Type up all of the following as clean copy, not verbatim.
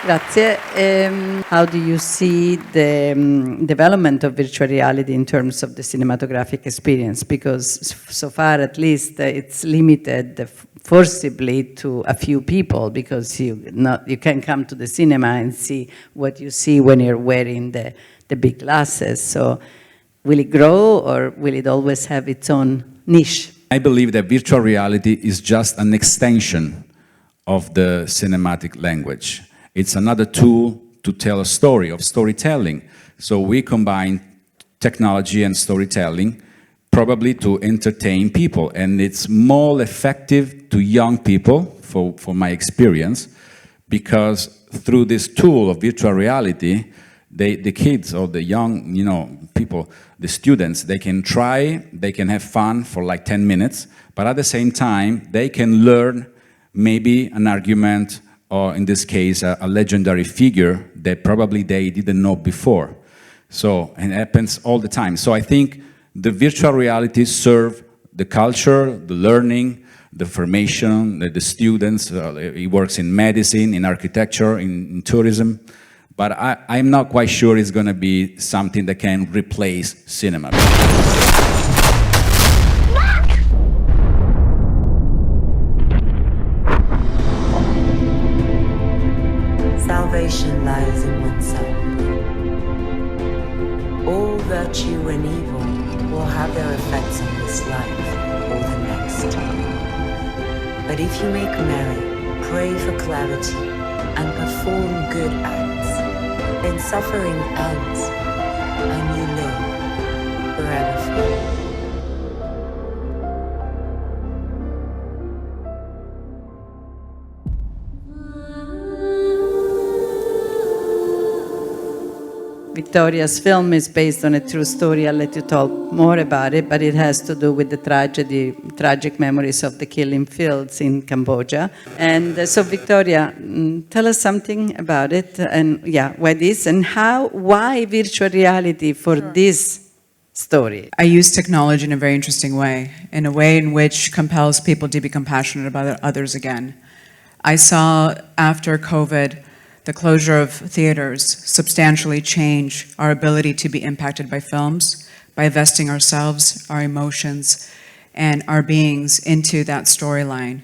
Grazie. How do you see the development of virtual reality in terms of the cinematographic experience? Because so far, at least, it's limited forcibly to a few people, because you can come to the cinema and see what you see when you're wearing the big glasses. So will it grow, or will it always have its own niche? I believe that virtual reality is just an extension of the cinematic language. It's another tool to tell a story, of storytelling. So we combine technology and storytelling probably to entertain people, and it's more effective to young people, for my experience, because through this tool of virtual reality, the kids or the young, people, the students, they can try, they can have fun for like 10 minutes, but at the same time, they can learn maybe an argument, or in this case, a legendary figure that probably they didn't know before. So, and it happens all the time. So I think the virtual realities serve the culture, the learning, the formation, the students. It works in medicine, in architecture, in tourism. But I'm not quite sure it's going to be something that can replace cinema. Salvation lies in oneself. All virtue and evil will have their effects in this life or the next. But if you make merry, pray for clarity, and perform good acts, then suffering ends, and you live forever free. Victoria's film is based on a true story. I'll let you talk more about it, but it has to do with the tragic memories of the killing fields in Cambodia. And so Victoria, tell us something about it, and why this, and why virtual reality for this story? I use technology in a very interesting way in which compels people to be compassionate about others again. I saw after COVID, the closure of theaters substantially change our ability to be impacted by films, by investing ourselves, our emotions, and our beings into that storyline.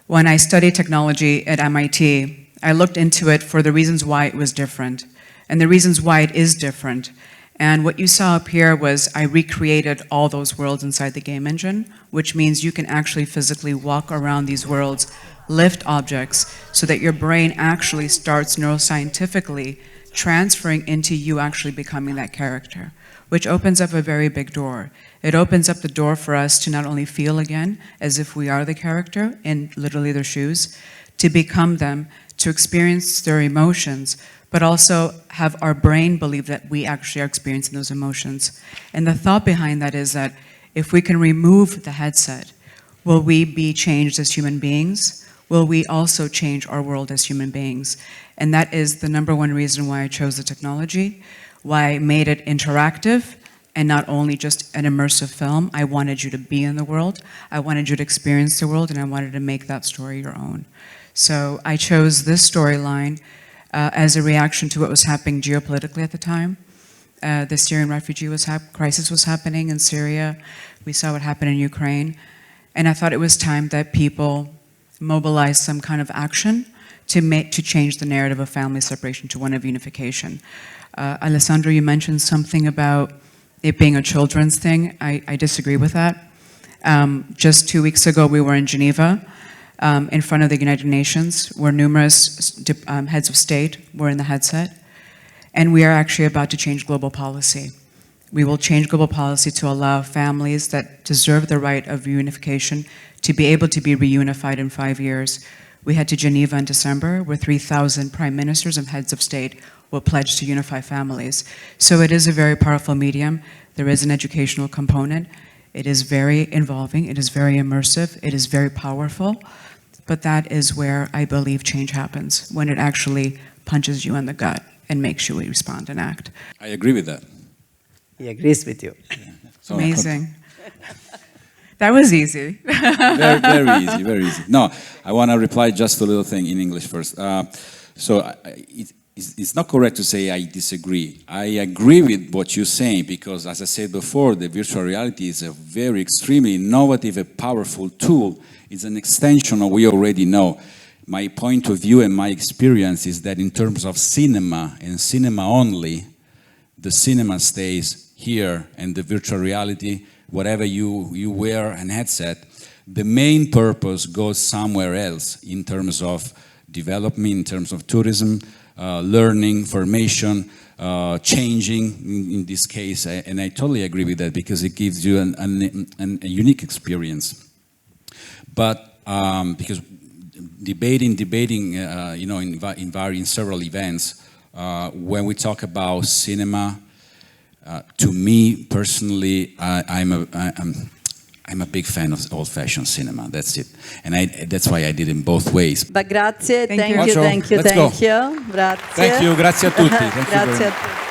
When I studied technology at MIT, I looked into it for the reasons why it was different, and the reasons why it is different. And what you saw up here was I recreated all those worlds inside the game engine, which means you can actually physically walk around these worlds, lift objects, so that your brain actually starts neuroscientifically transferring into you actually becoming that character, which opens up a very big door. It opens up the door for us to not only feel again as if we are the character in literally their shoes, to become them, to experience their emotions, but also have our brain believe that we actually are experiencing those emotions. And the thought behind that is that if we can remove the headset, will we be changed as human beings? Will we also change our world as human beings? And that is the number one reason why I chose the technology, why I made it interactive, and not only just an immersive film. I wanted you to be in the world, I wanted you to experience the world, and I wanted to make that story your own. So I chose this storyline as a reaction to what was happening geopolitically at the time. The Syrian refugee crisis was happening in Syria. We saw what happened in Ukraine. And I thought it was time that people mobilize some kind of action to change the narrative of family separation to one of unification. Alessandro, you mentioned something about it being a children's thing. I disagree with that. Just 2 weeks ago, we were in Geneva in front of the United Nations, where numerous heads of state were in the headset, and we are actually about to change global policy. We will change global policy to allow families that deserve the right of reunification to be able to be reunified in 5 years. We head to Geneva in December, where 3,000 prime ministers and heads of state will pledge to unify families. So it is a very powerful medium. There is an educational component. It is very involving. It is very immersive. It is very powerful. But that is where I believe change happens, when it actually punches you in the gut and makes you respond and act. I agree with that. He agrees with you. So, amazing. That was easy. Very, very easy, very easy. No, I want to reply just a little thing in English first. So it's not correct to say I disagree. I agree with what you're saying because, as I said before, the virtual reality is a very extremely innovative and powerful tool. It's an extension of what we already know. My point of view and my experience is that in terms of cinema and cinema only, the cinema stays here and the virtual reality, whatever you wear an headset, the main purpose goes somewhere else in terms of development, in terms of tourism, learning, formation, changing in this case, and I totally agree with that because it gives you a unique experience. But because debating, you know, in several events, when we talk about cinema, to me personally, I'm a big fan of old-fashioned cinema. That's it, and that's why I did it in both ways. But grazie, Thank you. thank you. Let's go. Grazie. Thank you, grazie a tutti. Thank you very Grazie a much. tutti.